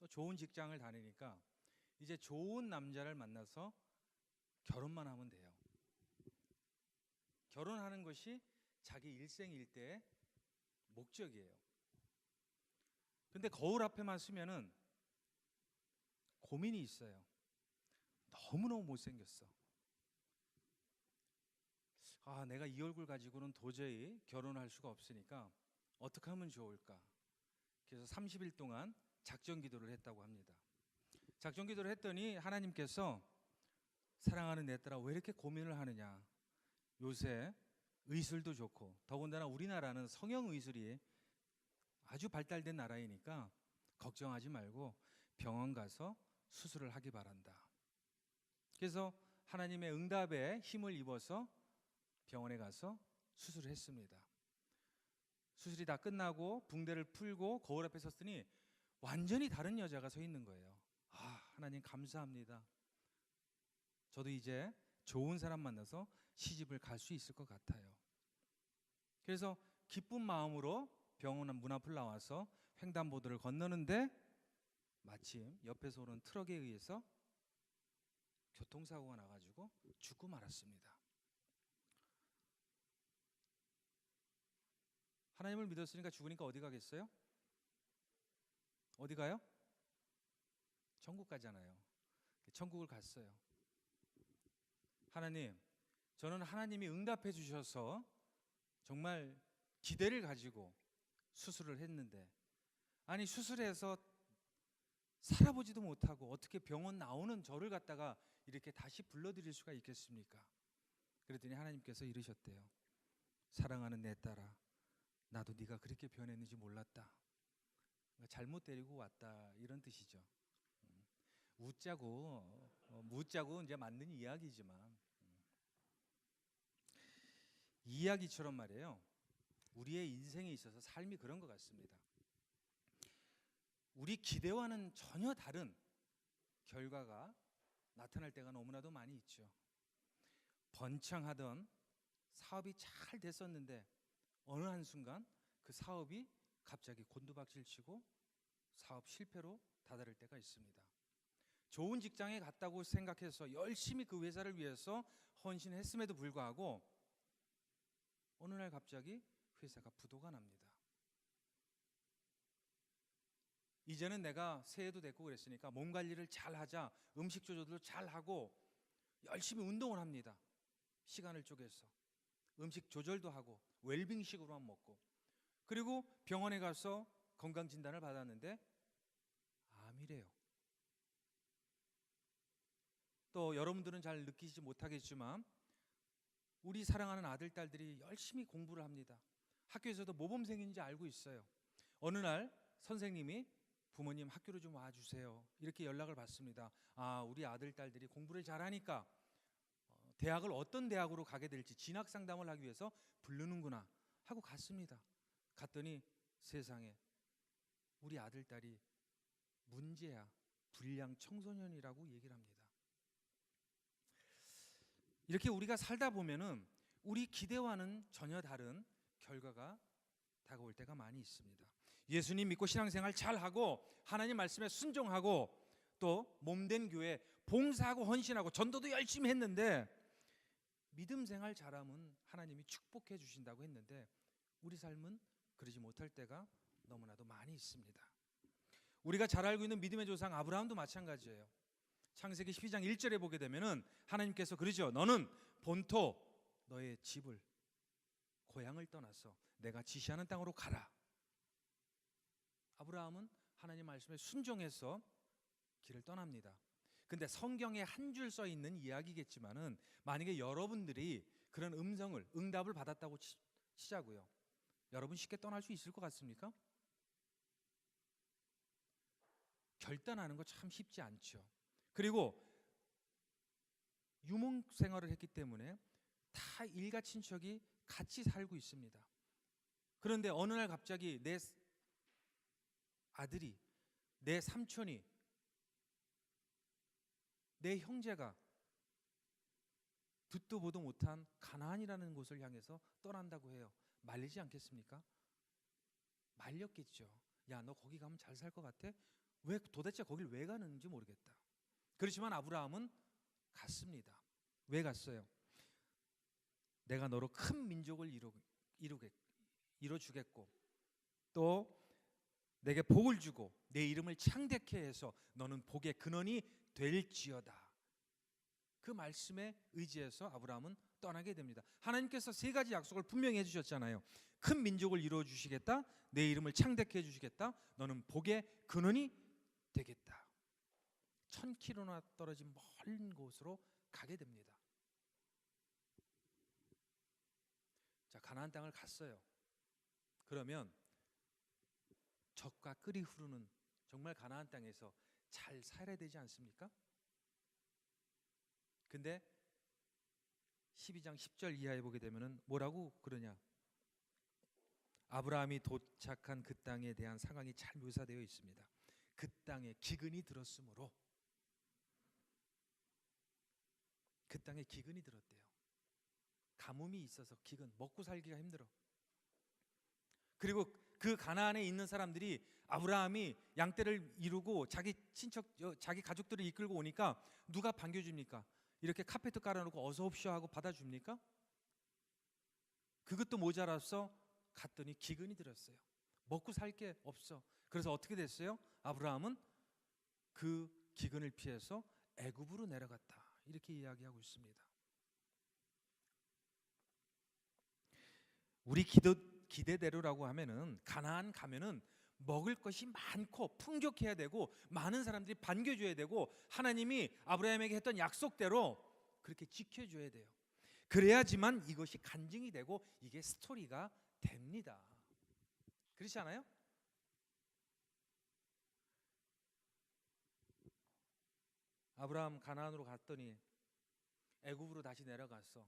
또 좋은 직장을 다니니까 이제 좋은 남자를 만나서 결혼만 하면 돼요. 결혼하는 것이 자기 일생일대의 목적이에요. 근데 거울 앞에만 서면은 고민이 있어요. 너무너무 못생겼어. 내가 이 얼굴 가지고는 도저히 결혼할 수가 없으니까 어떻게 하면 좋을까? 그래서 30일 동안 작전 기도를 했다고 합니다. 작전 기도를 했더니 하나님께서 사랑하는 내 딸아 왜 이렇게 고민을 하느냐. 요새 의술도 좋고 더군다나 우리나라는 성형의술이 아주 발달된 나라이니까 걱정하지 말고 병원 가서 수술을 하기 바란다. 그래서 하나님의 응답에 힘을 입어서 병원에 가서 수술을 했습니다. 수술이 다 끝나고 붕대를 풀고 거울 앞에 섰더니 완전히 다른 여자가 서 있는 거예요. 하나님 감사합니다. 저도 이제 좋은 사람 만나서 시집을 갈 수 있을 것 같아요. 그래서 기쁜 마음으로 병원 문 앞을 나와서 횡단보도를 건너는데 마침 옆에서 오는 트럭에 의해서 교통사고가 나가지고 죽고 말았습니다. 하나님을 믿었으니까 죽으니까 어디 가겠어요? 어디 가요? 천국 가잖아요. 천국을 갔어요. 하나님, 저는 하나님이 응답해 주셔서 정말 기대를 가지고 수술을 했는데 아니 수술해서 살아보지도 못하고 어떻게 병원 나오는 저를 갖다가 이렇게 다시 불러드릴 수가 있겠습니까? 그랬더니 하나님께서 이러셨대요. 사랑하는 내 딸아, 나도 네가 그렇게 변했는지 몰랐다. 잘못 데리고 왔다 이런 뜻이죠. 묻자고 이제 맞는 이야기지만 이 이야기처럼 말이에요. 우리의 인생에 있어서 삶이 그런 것 같습니다. 우리 기대와는 전혀 다른 결과가 나타날 때가 너무나도 많이 있죠. 번창하던 사업이 잘 됐었는데 어느 한순간 그 사업이 갑자기 곤두박질치고 사업 실패로 다다를 때가 있습니다. 좋은 직장에 갔다고 생각해서 열심히 그 회사를 위해서 헌신했음에도 불구하고 어느 날 갑자기 회사가 부도가 납니다. 이제는 내가 새해도 됐고 그랬으니까 몸 관리를 잘 하자, 음식 조절도 잘 하고 열심히 운동을 합니다. 시간을 쪼개서 음식 조절도 하고 웰빙식으로만 먹고 그리고 병원에 가서 건강진단을 받았는데 암이래요. 또 여러분들은 잘 느끼지 못하겠지만 우리 사랑하는 아들, 딸들이 열심히 공부를 합니다. 학교에서도 모범생인지 알고 있어요. 어느 날 선생님이 부모님 학교로 좀 와주세요. 이렇게 연락을 받습니다. 우리 아들, 딸들이 공부를 잘하니까 대학을 어떤 대학으로 가게 될지 진학 상담을 하기 위해서 부르는구나 하고 갔습니다. 갔더니 세상에 우리 아들, 딸이 문제야, 불량 청소년이라고 얘기를 합니다. 이렇게 우리가 살다 보면은 우리 기대와는 전혀 다른 결과가 다가올 때가 많이 있습니다. 예수님 믿고 신앙생활 잘하고 하나님 말씀에 순종하고 또 몸된 교회 봉사하고 헌신하고 전도도 열심히 했는데 믿음 생활 잘하면 하나님이 축복해 주신다고 했는데 우리 삶은 그러지 못할 때가 너무나도 많이 있습니다. 우리가 잘 알고 있는 믿음의 조상 아브라함도 마찬가지예요. 창세기 12장 1절에 보게 되면은 하나님께서 그러죠. 너는 본토 너의 집을 고향을 떠나서 내가 지시하는 땅으로 가라. 아브라함은 하나님 말씀에 순종해서 길을 떠납니다. 근데 성경에 한 줄 써 있는 이야기겠지만은 만약에 여러분들이 그런 응답을 받았다고 치자고요. 여러분 쉽게 떠날 수 있을 것 같습니까? 결단하는 거 참 쉽지 않죠. 그리고 유목 생활을 했기 때문에 다 일가 친척이 같이 살고 있습니다. 그런데 어느 날 갑자기 내 아들이, 내 삼촌이, 내 형제가 듣도 보도 못한 가나안이라는 곳을 향해서 떠난다고 해요. 말리지 않겠습니까? 말렸겠죠. 야, 너 거기 가면 잘 살 것 같아? 왜 도대체 거길 왜 가는지 모르겠다. 그렇지만 아브라함은 갔습니다. 왜 갔어요? 내가 너로 큰 민족을 이뤄주겠고 또 내게 복을 주고 내 이름을 창대케 해서 너는 복의 근원이 될지어다. 그 말씀에 의지해서 아브라함은 떠나게 됩니다. 하나님께서 세 가지 약속을 분명히 해주셨잖아요. 큰 민족을 이루어주시겠다, 내 이름을 창대케 해주시겠다, 너는 복의 근원이 되겠다. 1000km나 떨어진 먼 곳으로 가게 됩니다. 자, 가나안 땅을 갔어요. 그러면 젖과 꿀이 흐르는 정말 가나안 땅에서 잘 살아야 되지 않습니까? 근데 12장 10절 이하에 보게 되면은 뭐라고 그러냐? 아브라함이 도착한 그 땅에 대한 상황이 잘 묘사되어 있습니다. 그 땅에 기근이 들었으므로, 그 땅에 기근이 들었대요. 가뭄이 있어서 기근, 먹고 살기가 힘들어. 그리고 그 가나안에 있는 사람들이 아브라함이 양떼를 이루고 자기 친척, 자기 가족들을 이끌고 오니까 누가 반겨줍니까? 이렇게 카페트 깔아놓고 어서 옵쇼 하고 받아줍니까? 그것도 모자라서 갔더니 기근이 들었어요. 먹고 살 게 없어. 그래서 어떻게 됐어요? 아브라함은 그 기근을 피해서 애굽으로 내려갔다. 이렇게 이야기하고 있습니다. 우리 기대대로라고 하면은 가나안 가면은 먹을 것이 많고 풍족해야 되고 많은 사람들이 반겨줘야 되고 하나님이 아브라함에게 했던 약속대로 그렇게 지켜줘야 돼요. 그래야지만 이것이 간증이 되고 이게 스토리가 됩니다. 그렇지 않아요? 아브라함 가나안으로 갔더니 애굽으로 다시 내려갔어.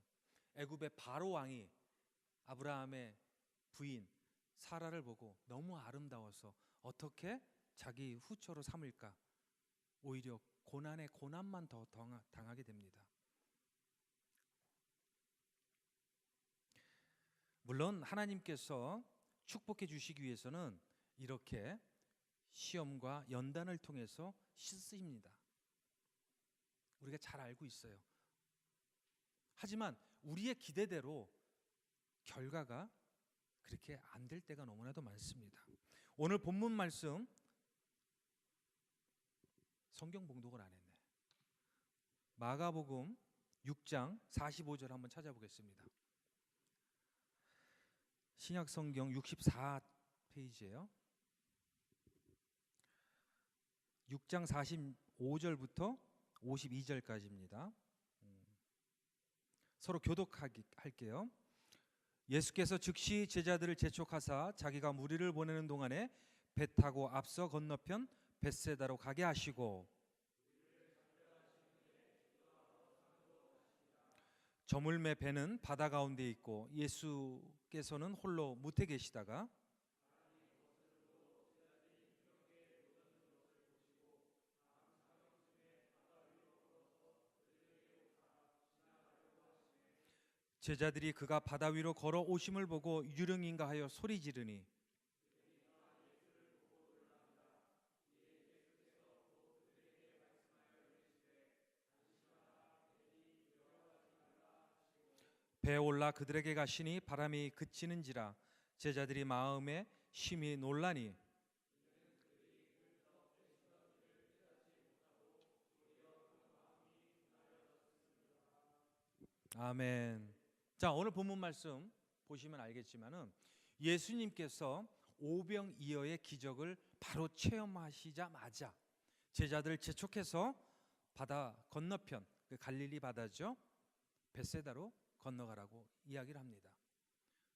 애굽의 바로 왕이 아브라함의 부인 사라를 보고 너무 아름다워서 어떻게 자기 후처로 삼을까? 오히려 고난에 고난만 더 당하게 됩니다. 물론 하나님께서 축복해 주시기 위해서는 이렇게 시험과 연단을 통해서 쓰십니다. 우리가 잘 알고 있어요. 하지만 우리의 기대대로 결과가 그렇게 안 될 때가 너무나도 많습니다. 오늘 본문 말씀 성경 봉독을 안 했네. 마가복음 6장 45절 한번 찾아보겠습니다. 신약 성경 64페이지예요. 6장 45절부터 52절까지입니다. 서로 교독할게요. 예수께서 즉시 제자들을 재촉하사 자기가 무리를 보내는 동안에 배 타고 앞서 건너편 벳세다로 가게 하시고 저물매 배는 바다 가운데 있고 예수께서는 홀로 무태 계시다가 제자들이 그가 바다 위로 걸어 오심을 보고 유령인가 하여 소리 지르니 배에 올라 그들에게 가시니 바람이 그치는지라 제자들이 마음에 심히 놀라니 아멘. 자, 오늘 본문 말씀 보시면 알겠지만은 예수님께서 오병이어의 기적을 바로 체험하시자마자 제자들 재촉해서 바다 건너편, 그 갈릴리 바다죠, 벳세다로 건너가라고 이야기를 합니다.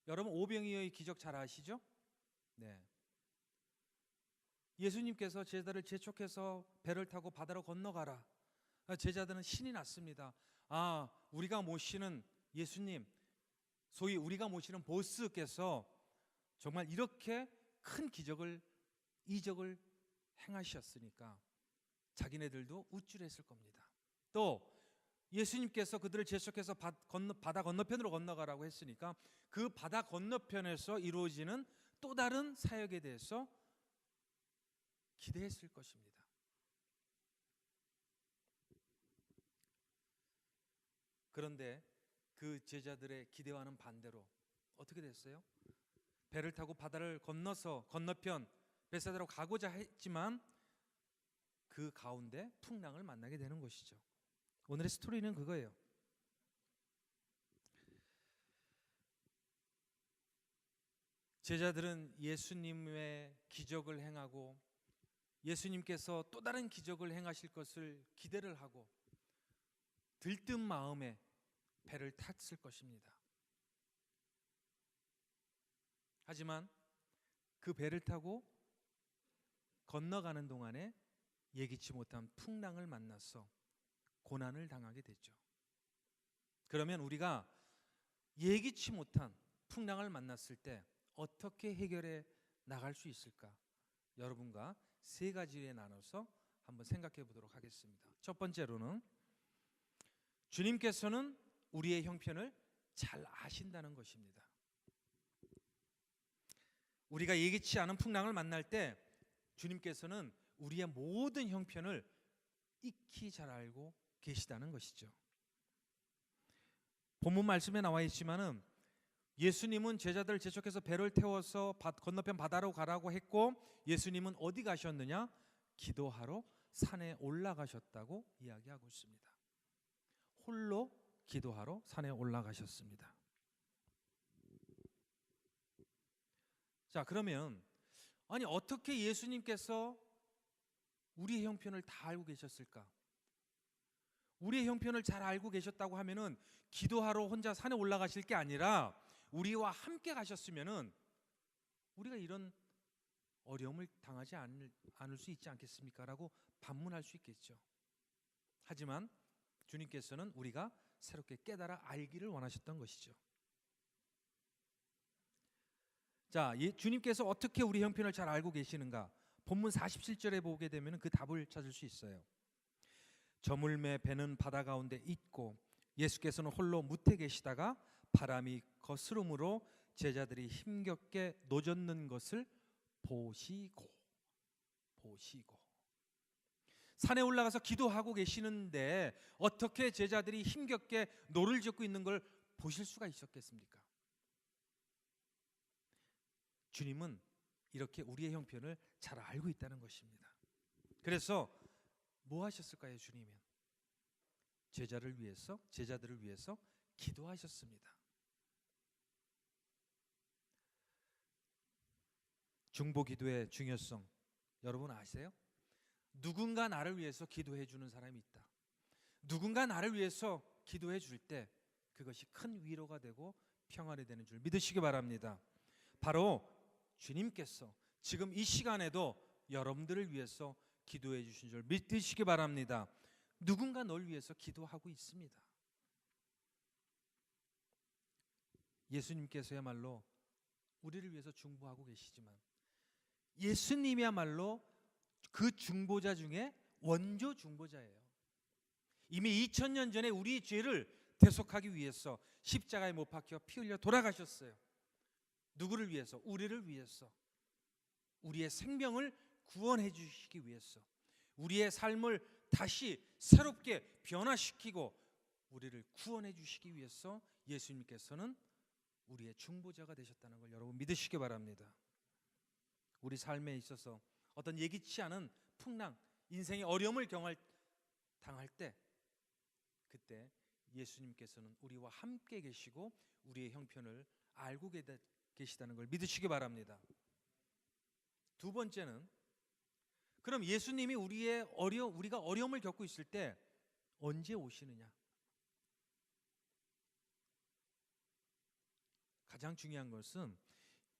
여러분 오병이어의 기적 잘 아시죠? 네. 예수님께서 제자들을 재촉해서 배를 타고 바다로 건너가라. 제자들은 신이 났습니다. 아, 우리가 모시는 예수님, 소위 우리가 모시는 보스께서 정말 이렇게 큰 기적을, 이적을 행하셨으니까 자기네들도 우쭐했을 겁니다. 또 예수님께서 그들을 재촉해서 바다 건너편으로 건너가라고 했으니까 그 바다 건너편에서 이루어지는 또 다른 사역에 대해서 기대했을 것입니다. 그런데 그 제자들의 기대와는 반대로 어떻게 됐어요? 배를 타고 바다를 건너서 건너편 베사다로 가고자 했지만 그 가운데 풍랑을 만나게 되는 것이죠. 오늘의 스토리는 그거예요. 제자들은 예수님의 기적을 행하고 예수님께서 또 다른 기적을 행하실 것을 기대를 하고 들뜬 마음에 배를 탔을 것입니다. 하지만 그 배를 타고 건너가는 동안에 예기치 못한 풍랑을 만나서 고난을 당하게 되죠. 그러면 우리가 예기치 못한 풍랑을 만났을 때 어떻게 해결해 나갈 수 있을까? 여러분과 세 가지에 나눠서 한번 생각해 보도록 하겠습니다. 첫 번째로는 주님께서는 우리의 형편을 잘 아신다는 것입니다. 우리가 예기치 않은 풍랑을 만날 때 주님께서는 우리의 모든 형편을 익히 잘 알고 계시다는 것이죠. 본문 말씀에 나와 있지만은 예수님은 제자들을 재촉해서 배를 태워서 건너편 바다로 가라고 했고 예수님은 어디 가셨느냐? 기도하러 산에 올라가셨다고 이야기하고 있습니다. 홀로 기도하러 산에 올라가셨습니다. 자, 그러면 아니 어떻게 예수님께서 우리의 형편을 다 알고 계셨을까? 우리의 형편을 잘 알고 계셨다고 하면은 기도하러 혼자 산에 올라가실 게 아니라 우리와 함께 가셨으면은 우리가 이런 어려움을 당하지 않을 수 있지 않겠습니까? 라고 반문할 수 있겠죠. 하지만 주님께서는 우리가 새롭게 깨달아 알기를 원하셨던 것이죠. 자, 주님께서 어떻게 우리 형편을 잘 알고 계시는가? 본문 47절에 보게 되면 그 답을 찾을 수 있어요. 저물매 배는 바다 가운데 있고 예수께서는 홀로 무태 계시다가 바람이 거스름으로 제자들이 힘겹게 노젓는 것을 보시고 산에 올라가서 기도하고 계시는데 어떻게 제자들이 힘겹게 노를 젓고 있는 걸 보실 수가 있었겠습니까? 주님은 이렇게 우리의 형편을 잘 알고 있다는 것입니다. 그래서 뭐 하셨을까요? 주님은 제자들을 위해서 기도하셨습니다. 중보 기도의 중요성 여러분 아세요? 누군가 나를 위해서 기도해 주는 사람이 있다. 누군가 나를 위해서 기도해 줄 때 그것이 큰 위로가 되고 평안이 되는 줄 믿으시기 바랍니다. 바로 주님께서 지금 이 시간에도 여러분들을 위해서 기도해 주신 줄 믿으시기 바랍니다. 누군가 널 위해서 기도하고 있습니다. 예수님께서야말로 우리를 위해서 중보하고 계시지만 예수님이야말로 그 중보자 중에 원조 중보자예요. 이미 2000년 전에 우리 죄를 대속하기 위해서 십자가에 못 박혀 피 흘려 돌아가셨어요. 누구를 위해서? 우리를 위해서. 우리의 생명을 구원해 주시기 위해서. 우리의 삶을 다시 새롭게 변화시키고 우리를 구원해 주시기 위해서 예수님께서는 우리의 중보자가 되셨다는 걸 여러분 믿으시기 바랍니다. 우리 삶에 있어서 어떤 예기치 않은 풍랑, 인생의 어려움을 당할 때 그때 예수님께서는 우리와 함께 계시고 우리의 형편을 알고 계시다는 걸 믿으시기 바랍니다. 두 번째는 그럼 예수님이 우리가 어려움을 겪고 있을 때 언제 오시느냐? 가장 중요한 것은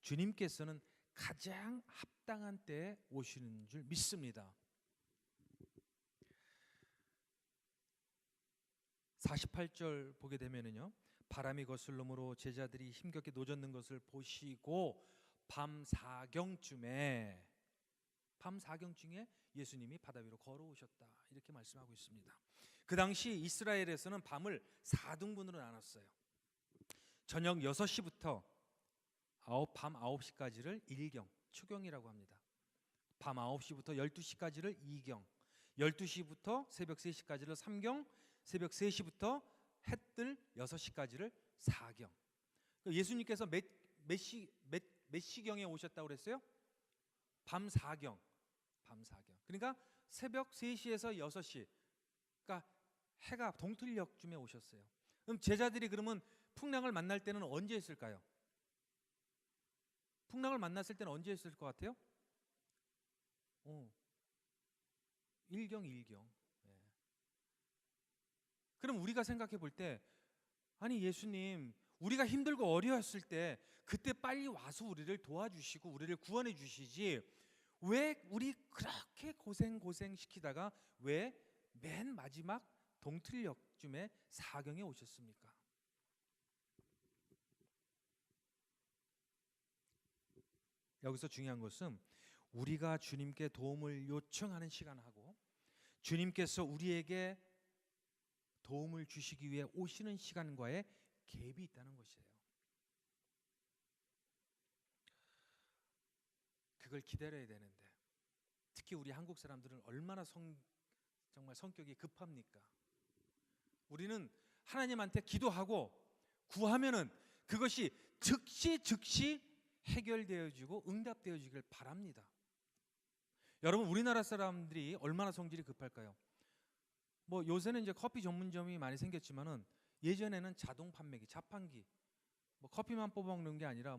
주님께서는 가장 합당한 때에 오시는 줄 믿습니다. 48절 보게 되면은요. 바람이 거슬림으로 제자들이 힘겹게 노젓는 것을 보시고 밤 사경쯤에 예수님이 바다 위로 걸어오셨다 이렇게 말씀하고 있습니다. 그 당시 이스라엘에서는 밤을 4등분으로 나눴어요. 저녁 6시부터 밤 9시까지를 일경, 추경이라고 합니다. 밤 9시부터 12시까지를 2경, 12시부터 새벽 3시까지를 3경, 새벽 3시부터 해뜰 6시까지를 4경. 예수님께서 몇 시경에 오셨다고 그랬어요? 밤 4경. 밤 4경. 그러니까 새벽 3시에서 6시. 그러니까 해가 동틀녘쯤에 오셨어요. 그럼 제자들이 그러면 풍랑을 만날 때는 언제 했을까요? 풍랑을 만났을 때는 언제 했을 것 같아요? 1경, 1경. 예. 그럼 우리가 생각해 볼 때, 아니 예수님, 우리가 힘들고 어려웠을 때 그때 빨리 와서 우리를 도와주시고 우리를 구원해 주시지, 왜 우리 그렇게 고생 시키다가 왜 맨 마지막 동틀녘쯤에 4경에 오셨습니까? 여기서 중요한 것은 우리가 주님께 도움을 요청하는 시간하고 주님께서 우리에게 도움을 주시기 위해 오시는 시간과의 갭이 있다는 것이에요. 그걸 기다려야 되는데, 특히 우리 한국 사람들은 얼마나 정말 성격이 급합니까? 우리는 하나님한테 기도하고 구하면은 그것이 즉시 해결되어지고 응답되어지길 바랍니다. 여러분, 우리나라 사람들이 얼마나 성질이 급할까요? 뭐 요새는 이제 커피 전문점이 많이 생겼지만은 예전에는 자동 판매기, 자판기, 뭐 커피만 뽑아 먹는 게 아니라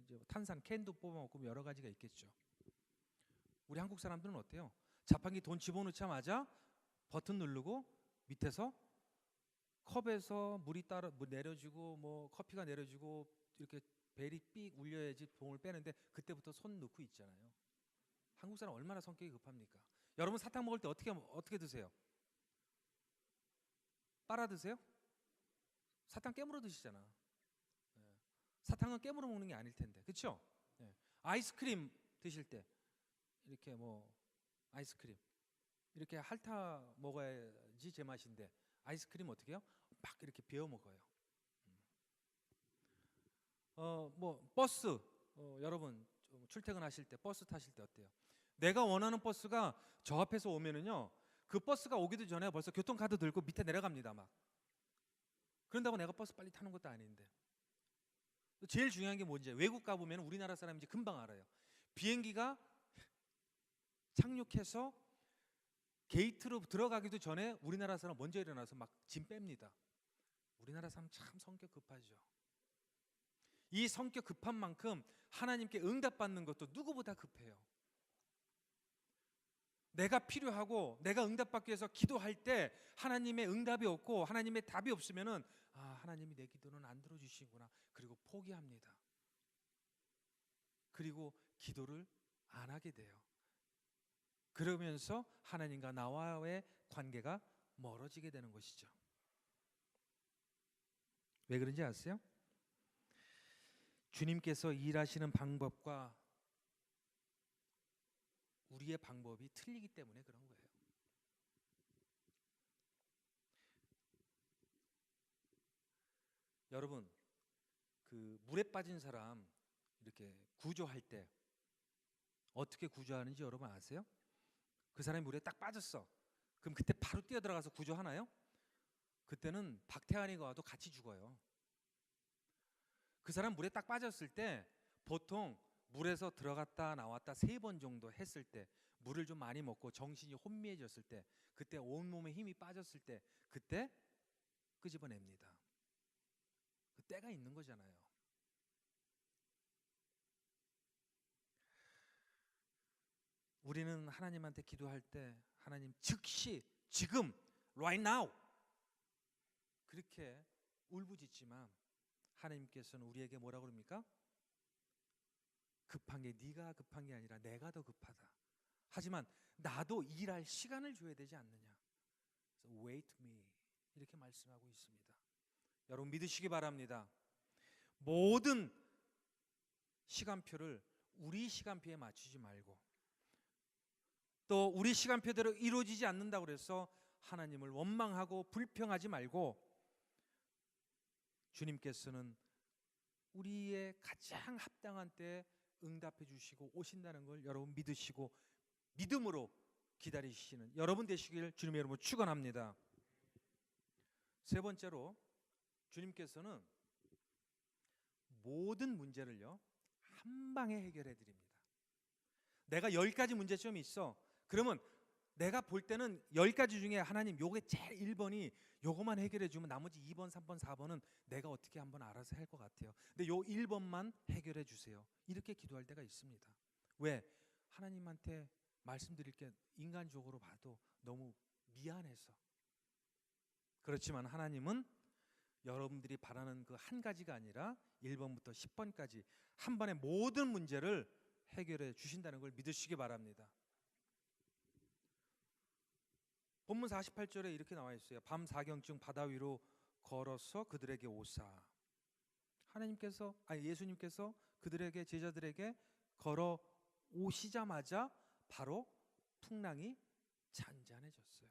이제 탄산 캔도 뽑아 먹고 여러 가지가 있겠죠. 우리 한국 사람들은 어때요? 자판기 돈 집어넣자마자 버튼 누르고 밑에서 컵에서 물이 내려지고 뭐 커피가 내려지고 이렇게 벨이 삑 울려야지 봉을 빼는데 그때부터 손 넣고 있잖아요. 한국 사람 얼마나 성격이 급합니까? 여러분 사탕 먹을 때 어떻게 드세요? 빨아 드세요? 사탕 깨물어 드시잖아. 예. 사탕은 깨물어 먹는 게 아닐 텐데, 그렇죠? 예. 아이스크림 드실 때 이렇게 아이스크림 이렇게 핥아 먹어야지 제맛인데 아이스크림 어떻게 해요? 막 이렇게 베어 먹어요. 버스 여러분 출퇴근하실 때 버스 타실 때 어때요? 내가 원하는 버스가 저 앞에서 오면은요, 그 버스가 오기도 전에 벌써 교통카드 들고 밑에 내려갑니다. 막 그런다고 내가 버스 빨리 타는 것도 아닌데. 제일 중요한 게 뭔지, 외국 가보면 우리나라 사람인지 금방 알아요. 비행기가 착륙해서 게이트로 들어가기도 전에 우리나라 사람 먼저 일어나서 막 짐 뺍니다. 우리나라 사람 참 성격 급하죠. 이 성격 급한 만큼 하나님께 응답받는 것도 누구보다 급해요. 내가 필요하고 내가 응답받기 위해서 기도할 때 하나님의 응답이 없고 하나님의 답이 없으면은 하나님이 내 기도는 안 들어주시구나. 그리고 포기합니다. 그리고 기도를 안 하게 돼요. 그러면서 하나님과 나와의 관계가 멀어지게 되는 것이죠. 왜 그런지 아세요? 주님께서 일하시는 방법과 우리의 방법이 틀리기 때문에 그런 거예요. 여러분, 그 물에 빠진 사람 이렇게 구조할 때 어떻게 구조하는지 여러분 아세요? 그 사람이 물에 딱 빠졌어. 그럼 그때 바로 뛰어들어가서 구조하나요? 그때는 박태환이가 와도 같이 죽어요. 그 사람 물에 딱 빠졌을 때 보통 물에서 들어갔다 나왔다 3번 정도 했을 때, 물을 좀 많이 먹고 정신이 혼미해졌을 때, 그때 온몸에 힘이 빠졌을 때 그때 끄집어냅니다. 그 때가 있는 거잖아요. 우리는 하나님한테 기도할 때 하나님 즉시 지금 right now 그렇게 울부짖지만 하나님께서는 우리에게 뭐라고 그럽니까? 급한 게 네가 급한 게 아니라 내가 더 급하다. 하지만 나도 일할 시간을 줘야 되지 않느냐. So wait me 이렇게 말씀하고 있습니다. 여러분 믿으시기 바랍니다. 모든 시간표를 우리 시간표에 맞추지 말고 또 우리 시간표대로 이루어지지 않는다고 해서 하나님을 원망하고 불평하지 말고 주님께서는 우리의 가장 합당한 때에 응답해 주시고 오신다는 걸 여러분 믿으시고 믿음으로 기다리시는 여러분 되시길 주님의 이름으로 축원합니다. 세 번째로 주님께서는 모든 문제를요 한 방에 해결해 드립니다. 내가 10가지 문제점이 있어. 그러면 내가 볼 때는 10가지 중에 하나님 요게 제일 1번이 요거만 해결해 주면 나머지 2번, 3번, 4번은 내가 어떻게 한번 알아서 할 것 같아요. 근데 요 1번만 해결해 주세요. 이렇게 기도할 때가 있습니다. 왜? 하나님한테 말씀드릴 게 인간적으로 봐도 너무 미안해서. 그렇지만 하나님은 여러분들이 바라는 그 한 가지가 아니라 1번부터 10번까지 한 번에 모든 문제를 해결해 주신다는 걸 믿으시기 바랍니다. 본문 48절에 이렇게 나와 있어요. 밤 사경쯤 바다 위로 걸어서 그들에게 오사. 예수님께서 그들에게 제자들에게 걸어 오시자마자 바로 풍랑이 잔잔해졌어요.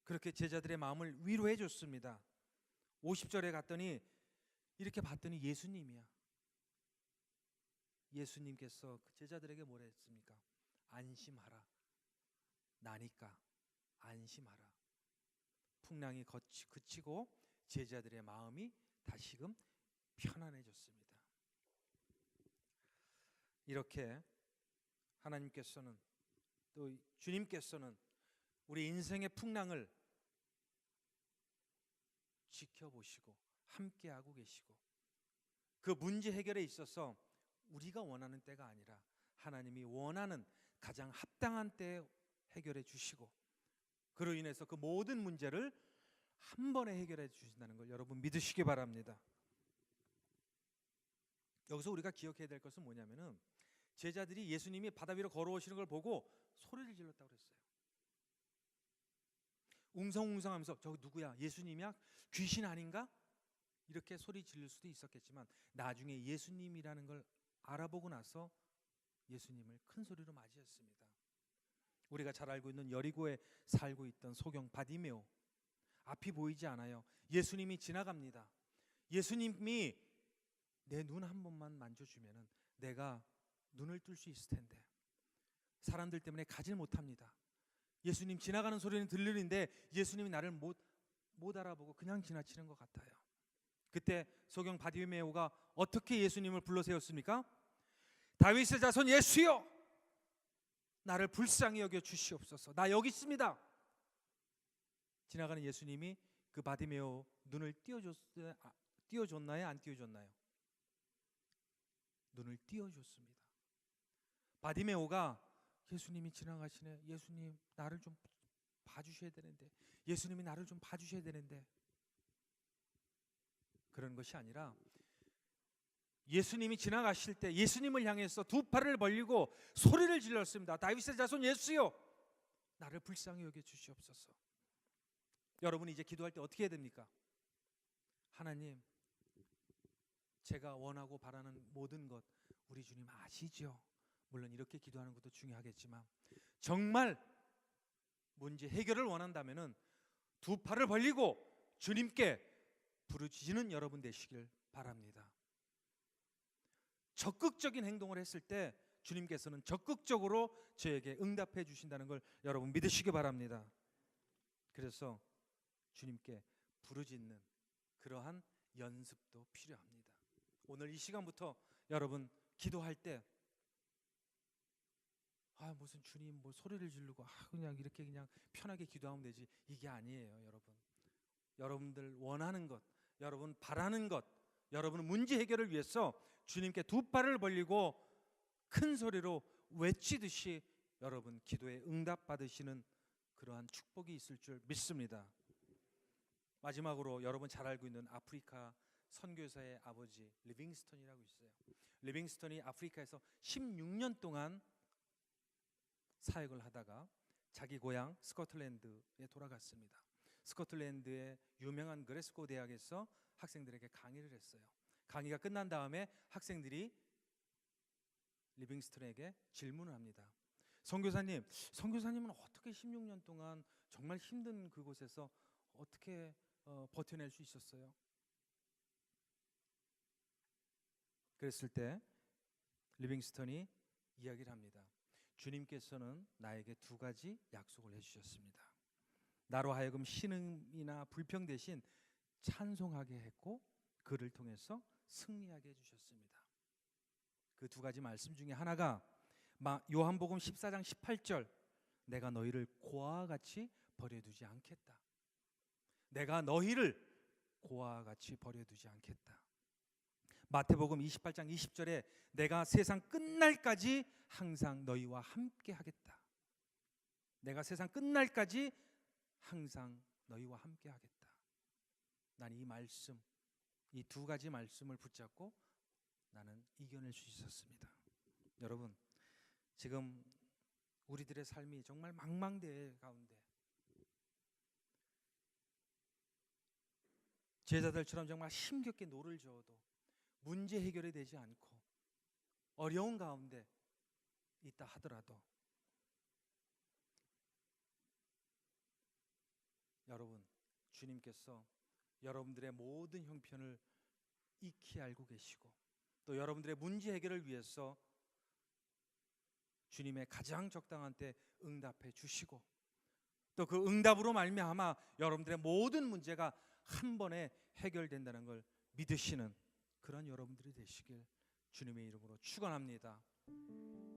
그렇게 제자들의 마음을 위로해 줬습니다. 50절에 갔더니 이렇게 봤더니 예수님이야. 예수님께서 그 제자들에게 뭐라 했습니까? 안심하라. 나니까 안심하라. 풍랑이 그치고 제자들의 마음이 다시금 편안해졌습니다. 이렇게 하나님께서는 또 주님께서는 우리 인생의 풍랑을 지켜보시고 함께하고 계시고 그 문제 해결에 있어서 우리가 원하는 때가 아니라 하나님이 원하는 가장 합당한 때에 해결해 주시고 그로 인해서 그 모든 문제를 한 번에 해결해 주신다는 걸 여러분 믿으시기 바랍니다. 여기서 우리가 기억해야 될 것은 뭐냐면은 제자들이 예수님이 바다 위로 걸어오시는 걸 보고 소리를 질렀다고 그랬어요. 웅성웅성하면서 저 누구야? 예수님이야? 귀신 아닌가? 이렇게 소리 지를 수도 있었겠지만 나중에 예수님이라는 걸 알아보고 나서 예수님을 큰 소리로 맞이했습니다. 우리가 잘 알고 있는 여리고에 살고 있던 소경 바디메오, 앞이 보이지 않아요. 예수님이 지나갑니다. 예수님이 내 눈 한 번만 만져주면은 내가 눈을 뜰 수 있을 텐데 사람들 때문에 가질 못합니다. 예수님 지나가는 소리는 들리는데 예수님이 나를 못 알아보고 그냥 지나치는 것 같아요. 그때 소경 바디메오가 어떻게 예수님을 불러 세웠습니까? 다윗의 자손 예수여, 나를 불쌍히 여겨 주시옵소서. 나 여기 있습니다. 지나가는 예수님이 그 바디메오 눈을 띄워줬나요? 안 띄워줬나요? 눈을 띄워줬습니다. 바디메오가 예수님이 지나가시네. 예수님 나를 좀 봐주셔야 되는데, 예수님이 나를 좀 봐주셔야 되는데, 그런 것이 아니라 예수님이 지나가실 때 예수님을 향해서 두 팔을 벌리고 소리를 질렀습니다. 다윗의 자손 예수여, 나를 불쌍히 여겨 주시옵소서. 여러분이 이제 기도할 때 어떻게 해야 됩니까? 하나님, 제가 원하고 바라는 모든 것 우리 주님 아시죠? 물론 이렇게 기도하는 것도 중요하겠지만 정말 문제 해결을 원한다면은 두 팔을 벌리고 주님께 부르짖는 여러분 되시길 바랍니다. 적극적인 행동을 했을 때 주님께서는 적극적으로 저에게 응답해 주신다는 걸 여러분 믿으시기 바랍니다. 그래서 주님께 부르짖는 그러한 연습도 필요합니다. 오늘 이 시간부터 여러분 기도할 때 무슨 주님 뭐 소리를 지르고 그냥 이렇게 그냥 편하게 기도하면 되지, 이게 아니에요. 여러분, 여러분들 원하는 것, 여러분 바라는 것, 여러분 문제 해결을 위해서 주님께 두 팔을 벌리고 큰 소리로 외치듯이 여러분 기도에 응답 받으시는 그러한 축복이 있을 줄 믿습니다. 마지막으로 여러분 잘 알고 있는 아프리카 선교사의 아버지 리빙스턴이라고 있어요. 리빙스턴이 아프리카에서 16년 동안 사역을 하다가 자기 고향 스코틀랜드에 돌아갔습니다. 스코틀랜드의 유명한 그레스고 대학에서 학생들에게 강의를 했어요. 강의가 끝난 다음에 학생들이 리빙스턴에게 질문을 합니다. 선교사님은 어떻게 16년 동안 정말 힘든 그곳에서 어떻게 버텨낼 수 있었어요? 그랬을 때 리빙스턴이 이야기를 합니다. 주님께서는 나에게 두 가지 약속을 해주셨습니다. 나로 하여금 신음이나 불평 대신 찬송하게 했고 그를 통해서 승리하게 해주셨습니다. 그 두 가지 말씀 중에 하나가 요한복음 14장 18절, 내가 너희를 고아와 같이 버려두지 않겠다. 내가 너희를 고아와 같이 버려두지 않겠다. 마태복음 28장 20절에 내가 세상 끝날까지 항상 너희와 함께 하겠다. 내가 세상 끝날까지 항상 너희와 함께 하겠다. 난 이 말씀, 이 두 가지 말씀을 붙잡고 나는 이겨낼 수 있었습니다. 여러분, 지금 우리들의 삶이 정말 망망대해 가운데 제자들처럼 정말 힘겹게 노를 저어도 문제 해결이 되지 않고 어려운 가운데 있다 하더라도 여러분, 주님께서 여러분들의 모든 형편을 익히 알고 계시고 또 여러분들의 문제 해결을 위해서 주님의 가장 적당한 때 응답해 주시고 또 그 응답으로 말미암아 여러분들의 모든 문제가 한 번에 해결된다는 걸 믿으시는 그런 여러분들이 되시길 주님의 이름으로 축원합니다.